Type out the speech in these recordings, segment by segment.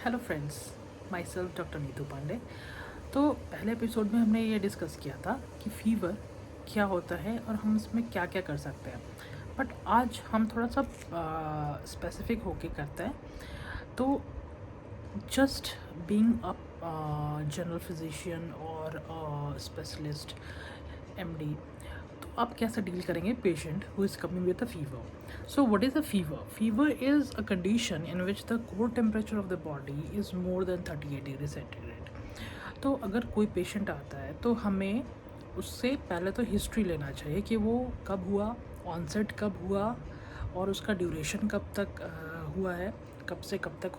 Hello friends, myself doctor Neetu Pandey. तो पहले episode में हमने ये डिस्कस किया था कि फ़ीवर क्या होता है और हम इसमें क्या क्या कर सकते हैं। बट आज हम थोड़ा सा स्पेसिफिक होके करते हैं। तो just being a general physician और स्पेशलिस्ट एमडी, तो आप कैसे डील करेंगे patient who is coming with a fever. So what is a fever? Fever is a condition in which the core temperature of the body is more than 38 degree centigrade. तो अगर कोई patient आता है तो हमें उससे पहले तो हिस्ट्री लेना चाहिए कि वो कब हुआ, ऑनसेट कब हुआ और उसका ड्यूरेशन कब तक हुआ है, कब से कब तक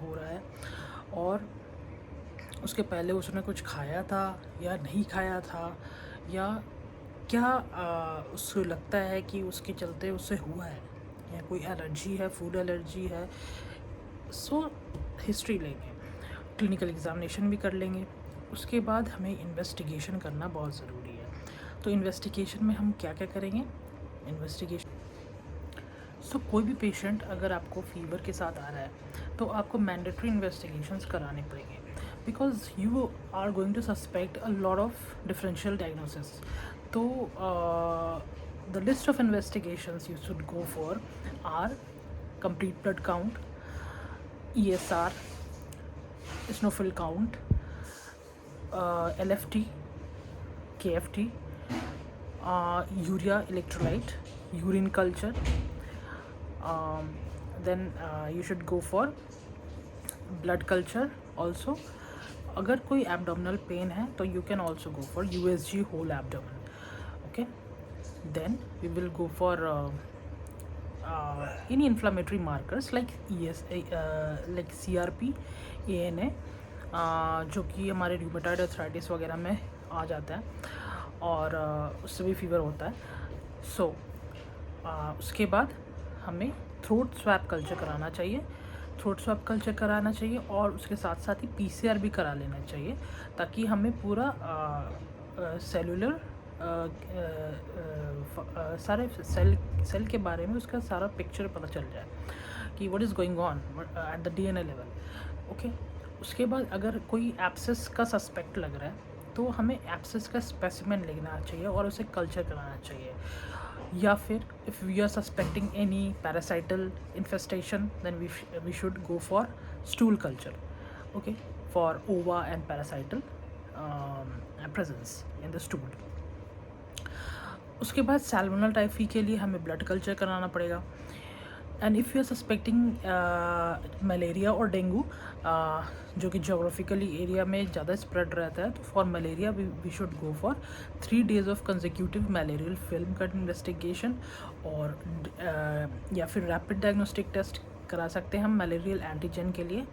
हो रहा है, और उसके पहले उसने कुछ खाया था या नहीं खाया था, या क्या उसको लगता है कि उसके चलते उससे हुआ है, या कोई एलर्जी है, फूड एलर्जी है। सो हिस्ट्री लेंगे, क्लिनिकल एग्जामिनेशन भी कर लेंगे। उसके बाद हमें इन्वेस्टिगेशन करना बहुत ज़रूरी है। तो इन्वेस्टिगेशन में हम क्या क्या करेंगे? इन्वेस्टिगेशन, कोई भी पेशेंट अगर आपको फीवर के साथ आ रहा है तो आपको मैंडेटरी इन्वेस्टिगेशंस कराने पड़ेंगे, because you are going to suspect a lot of differential diagnosis. तो the list of investigations you should go for are complete blood count, ESR, eosinophil count, LFT, KFT, urea electrolyte, urine culture. Then you should go for blood culture also. अगर कोई abdominal pain है तो you can also go for USG whole abdomen. Okay, then we will go for any inflammatory markers like like CRP, ANA, जो कि हमारे rheumatoid arthritis वगैरह में आ जाता है और उससे भी फीवर होता है। सो उसके बाद हमें थ्रोट स्वैप कल्चर कराना चाहिए, और उसके साथ साथ ही PCR भी करा लेना चाहिए, ताकि हमें पूरा सेलुलर सारे सेल के बारे में उसका सारा पिक्चर पता चल जाए कि what is going on at the DNA level. Okay, उसके बाद अगर कोई एब्सेस का सस्पेक्ट लग रहा है तो हमें एब्सेस का स्पेसिमेन लेना चाहिए और उसे कल्चर कराना चाहिए। या फिर if we are suspecting any parasitic infestation then we should go for stool culture, okay, for ova and parasitic presence in the stool. उसके बाद सैल्मोनेला टाइफी के लिए हमें ब्लड कल्चर कराना पड़ेगा। And if you are suspecting malaria और dengue, जो कि जोग्राफिकली एरिया में ज़्यादा स्प्रेड रहता है, तो for malaria we should go for 3 days of consecutive malarial film cut investigation, और या फिर रैपिड डायग्नोस्टिक टेस्ट करा सकते हैं हम मलेरियल एंटीजन के लिए।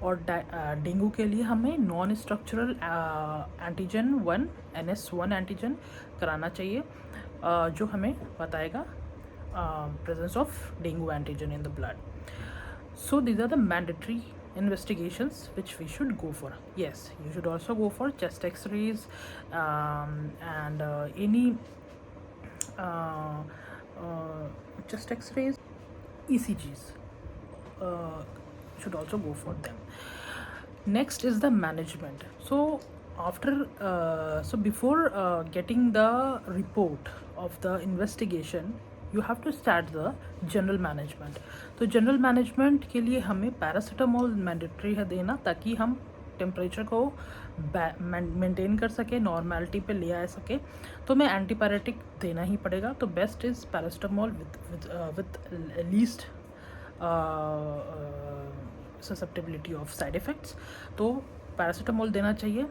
और डेंगू के लिए हमें non structural antigen 1 NS1 antigen कराना चाहिए, जो हमें बताएगा presence of dengue antigen in the blood. So these are the mandatory investigations which we should go for. Yes, you should also go for chest x-rays and any chest x-rays, ECGs, should also go for them. Next is the management. So before getting the report of the investigation, you have to start the general management. तो general management के लिए हमें paracetamol mandatory है देना, ताकि हम temperature को maintain कर सके, नॉर्मेलिटी पे ले आ सके। तो हमें एंटीपायरेटिक देना ही पड़ेगा। तो best is paracetamol with least susceptibility of side effects. तो पैरासीटामोल देना चाहिए,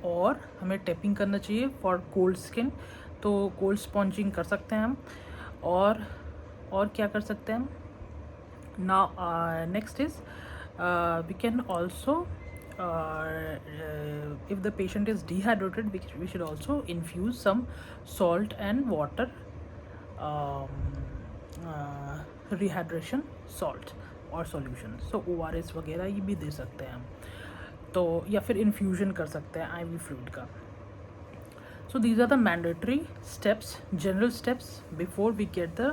और हमें टेपिंग करना चाहिए फॉर कोल्ड स्किन। तो कोल्ड स्पॉन्जिंग कर सकते हैं हम, और क्या कर सकते हैं हम ना। Next is we can also, if the patient is dehydrated, we should also infuse some salt and water, rehydration salt और solution। so ORS वगैरह ये भी दे सकते हैं हम, तो या फिर इन्फ्यूजन कर सकते हैं IV फ्लूइड का। So these are the mandatory steps, general steps before we get the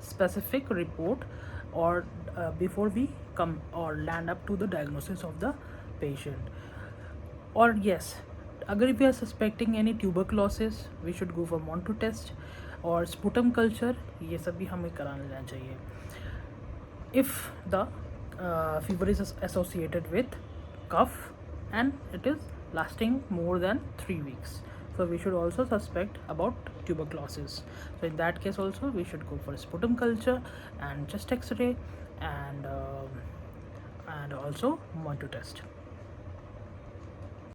specific report, or before we come or land up to the diagnosis of the patient. Or yes, अगर if we are suspecting any tuberculosis, we should go for Monto test और sputum culture, ये सब भी हमें करा लेना चाहिए. If the fever is associated with cough and it is lasting more than 3 weeks, so we should also suspect about tuberculosis. So in that case also we should go for sputum culture and chest x-ray and also Monto test.